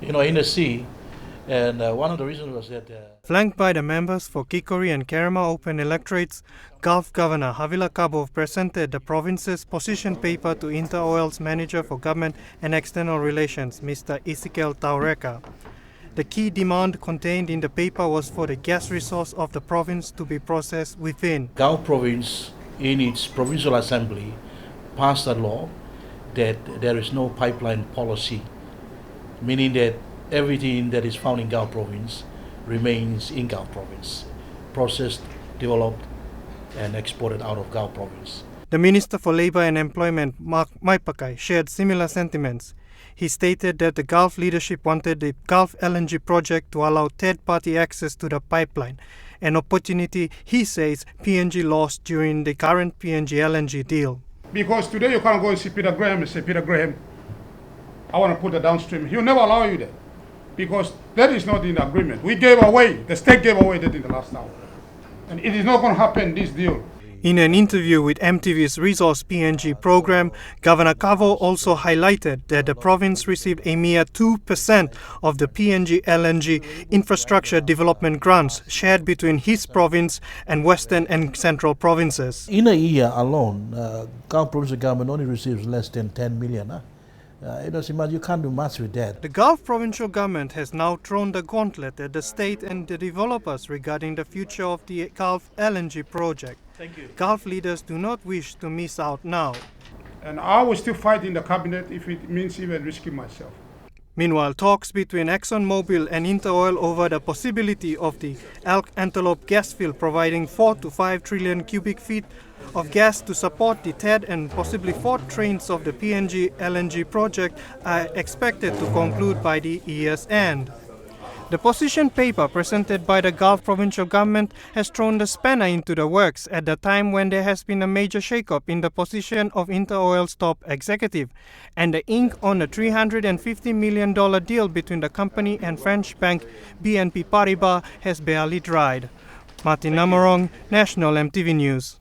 in the sea. And one of the reasons was that... Flanked by the members for Kikori and Kerema Open Electorates, Gulf Governor Havila Kabov presented the province's position paper to InterOil's Manager for Government and External Relations, Mr. Ezekiel Taureka. The key demand contained in the paper was for the gas resource of the province to be processed within. Gulf Province, in its provincial assembly, passed a law that there is no pipeline policy, meaning that everything that is found in Gulf Province remains in Gulf Province, processed, developed, and exported out of Gulf Province. The Minister for Labour and Employment, Mark Maipakai, shared similar sentiments. He stated that the Gulf leadership wanted the Gulf LNG project to allow third-party access to the pipeline, an opportunity he says PNG lost during the current PNG LNG deal. Because today you can't go and see Peter Graham and say, Peter Graham, I want to put the downstream. He'll never allow you that. Because that is not in the agreement. We gave away, the state gave away that in the last hour. And it is not going to happen, this deal. In an interview with MTV's Resource PNG program, Governor Kavo also highlighted that the province received a mere 2% of the PNG LNG infrastructure development grants shared between his province and western and central provinces. In a year alone, Gulf Provincial government only receives less than 10 million. You can't do much with that. The Gulf provincial government has now thrown the gauntlet at the state and the developers regarding the future of the Gulf LNG project. Thank you. Gulf leaders do not wish to miss out now. And I will still fight in the cabinet if it means even risking myself. Meanwhile, talks between Exxon, Mobil and InterOil over the possibility of the Antelope gas field providing 4 to 5 trillion cubic feet of gas to support the third and possibly fourth trains of the PNG LNG project are expected to conclude by the year's end. The position paper presented by the Gulf provincial government has thrown the spanner into the works at the time when there has been a major shake-up in the position of InterOil's top executive, and the ink on a $350 million deal between the company and French bank BNP Paribas has barely dried. Martin Namorong, National MTV News.